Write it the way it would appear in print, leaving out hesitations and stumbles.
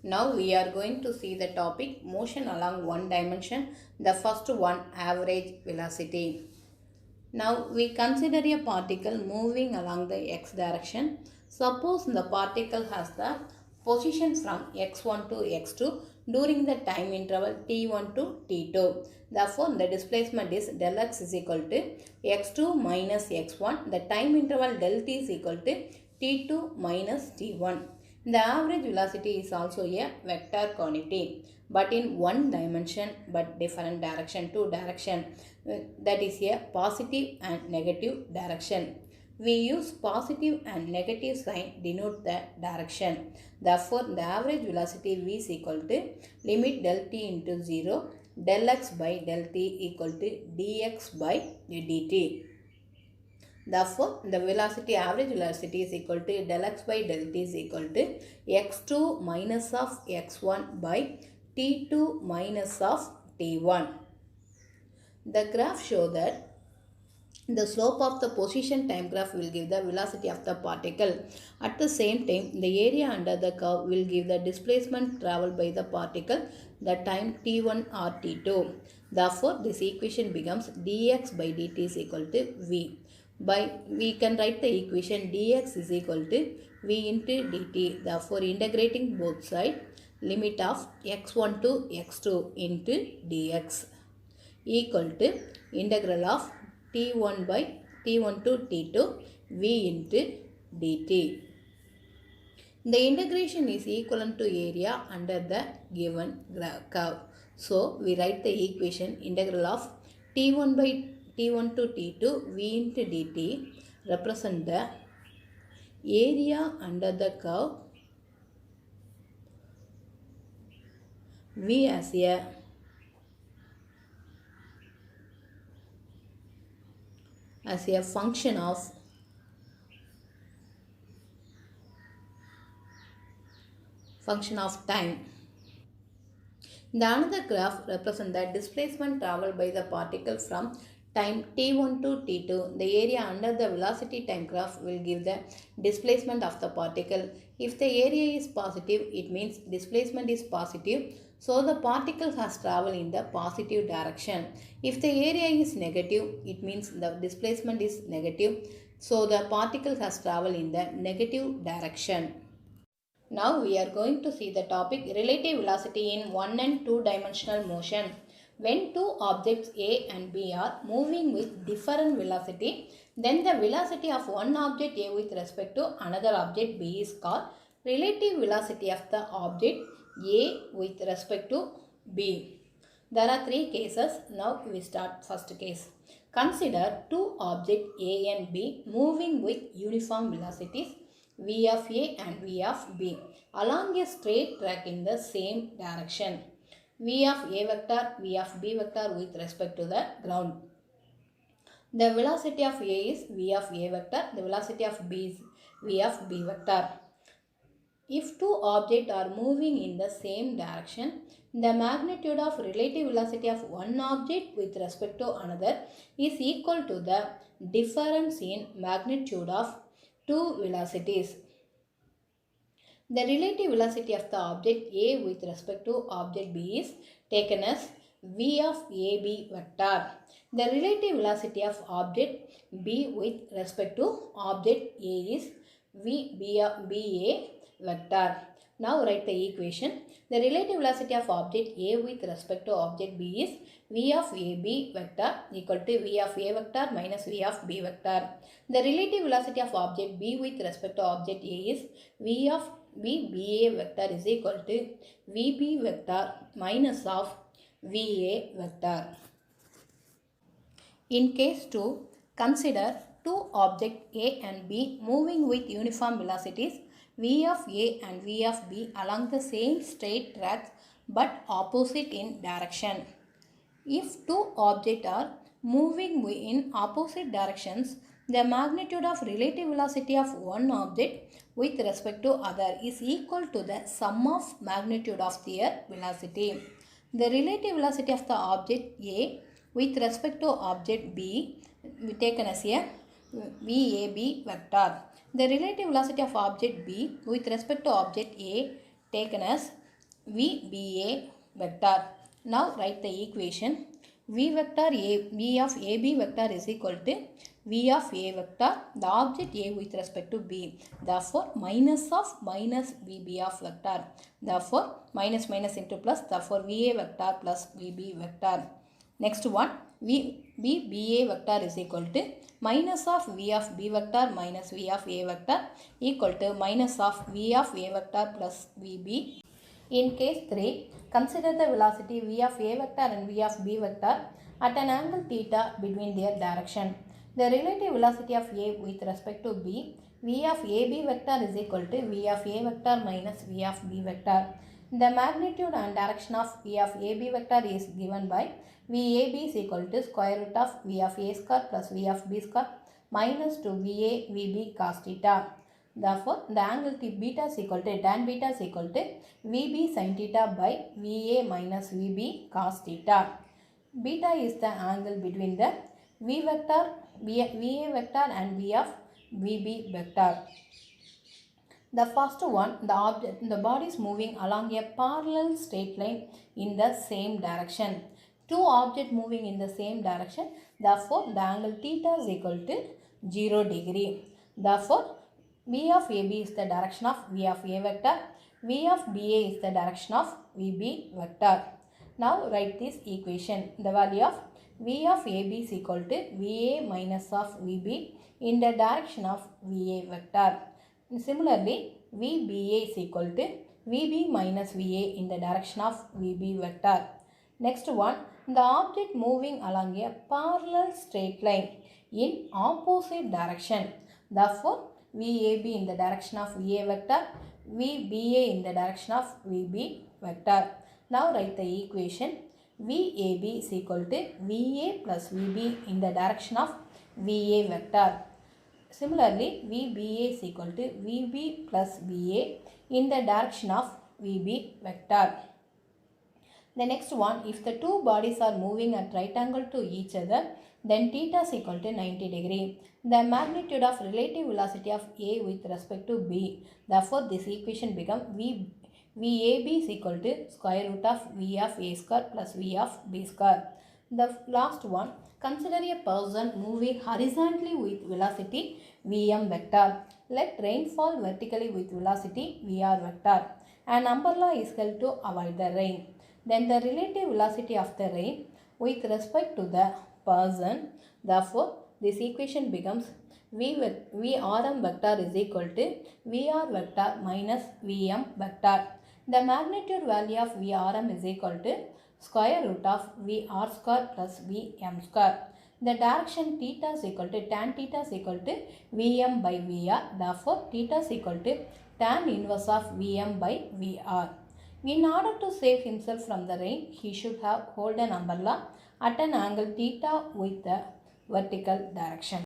Now we are going to see the topic motion along one dimension. The first one, average velocity. Now we consider a particle moving along the x direction. Suppose the particle has the position from x1 to x2 during the time interval t1 to t2. Therefore, the displacement is del x is equal to x2 minus x1. The time interval del t is equal to t2 minus t1. The average velocity is also a vector quantity but in one dimension but different direction, two direction, that is a positive and negative direction. We use positive and negative sign denote the direction. Therefore, the average velocity v is equal to limit del t into 0 del x by del t equal to dx by dt. Therefore, the velocity average velocity is equal to del x by del t is equal to x2 minus of x1 by t2 minus of t1. The graph shows that the slope of the position time graph will give the velocity of the particle. At the same time, the area under the curve will give the displacement traveled by the particle, the time t1 or t2. Therefore, this equation becomes dx by dt is equal to v. We can write the equation dx is equal to v into dt. Therefore, integrating both sides, limit of x1 to x2 into dx equal to integral of t1 by t1 to t2 v into dt. The integration is equivalent to area under the given curve. So, we write the equation integral of t1 by t1 to t2 v into dt represent the area under the curve v as a function of time. The another graph represents the displacement traveled by the particle from time t1 to t2. The area under the velocity time graph will give the displacement of the particle. If the area is positive, it means displacement is positive. So the particle has traveled in the positive direction. If the area is negative, it means the displacement is negative. So the particle has traveled in the negative direction. Now we are going to see the topic relative velocity in one and two dimensional motion. When two objects A and B are moving with different velocity, then the velocity of one object A with respect to another object B is called relative velocity of the object A with respect to B. There are three cases. Now we start first case. Consider two objects A and B moving with uniform velocities v of A and v of B along a straight track in the same direction. V of A vector, V of B vector with respect to the ground. The velocity of A is V of A vector, the velocity of B is V of B vector. If two objects are moving in the same direction, the magnitude of relative velocity of one object with respect to another is equal to the difference in magnitude of two velocities. The relative velocity of the object A with respect to object B is taken as V of AB vector. The relative velocity of object B with respect to object A is V of BA vector. Now write the equation. The relative velocity of object A with respect to object B is V of AB vector equal to V of A vector minus V of B vector. The relative velocity of object B with respect to object A is V of BA vector is equal to VB vector minus of VA vector. In case 2, consider two objects A and B moving with uniform velocities V of A and V of B along the same straight tracks but opposite in direction. If two objects are moving in opposite directions, the magnitude of relative velocity of one object with respect to other is equal to the sum of magnitude of their velocity. The relative velocity of the object A with respect to object B taken as a VAB vector. The relative velocity of object B with respect to object A taken as VBA vector. Now write the equation. V vector A, V of AB vector is equal to V of A vector, the object A with respect to B. Therefore, minus of minus VB of vector. Therefore, minus minus into plus. Therefore, VA vector plus VB vector. Next one, VBA vector is equal to minus of V of B vector minus V of A vector equal to minus of V of A vector plus VB. In case 3, consider the velocity v of a vector and v of b vector at an angle theta between their direction. The relative velocity of a with respect to b, v of ab vector is equal to v of a vector minus v of b vector. The magnitude and direction of v of ab vector is given by vab is equal to square root of v of a square plus v of b square minus 2 va vb cos theta. Therefore, the angle beta is equal to tan beta is equal to Vb sin theta by Va minus Vb cos theta. Beta is the angle between the V vector, Va vector and V of Vb vector. The first one, the body is moving along a parallel straight line in the same direction. Two objects moving in the same direction. Therefore, the angle theta is equal to 0 degree. Therefore, V of AB is the direction of V of A vector. V of BA is the direction of VB vector. Now write this equation. The value of V of AB is equal to VA minus of VB in the direction of VA vector. Similarly, VBA is equal to VB minus VA in the direction of VB vector. Next one, the object moving along a parallel straight line in opposite direction. Therefore, VAB in the direction of VA vector, VBA in the direction of VB vector. Now write the equation. VAB is equal to VA plus VB in the direction of VA vector. Similarly, VBA is equal to VB plus VA in the direction of VB vector. The next one, if the two bodies are moving at right angle to each other, then theta is equal to 90 degree. The magnitude of relative velocity of A with respect to B. Therefore, this equation becomes VAB is equal to square root of V of A square plus V of B square. The last one, consider a person moving horizontally with velocity Vm vector. Let rain fall vertically with velocity Vr vector. An umbrella is held to avoid the rain. Then the relative velocity of the rain with respect to the person. Therefore, this equation becomes Vrm vector is equal to Vr vector minus Vm vector. The magnitude value of Vrm is equal to square root of Vr square plus Vm square. The direction theta is equal to tan theta is equal to Vm by Vr. Therefore, theta is equal to tan inverse of Vm by Vr. In order to save himself from the rain, he should have hold an umbrella at an angle theta with the vertical direction.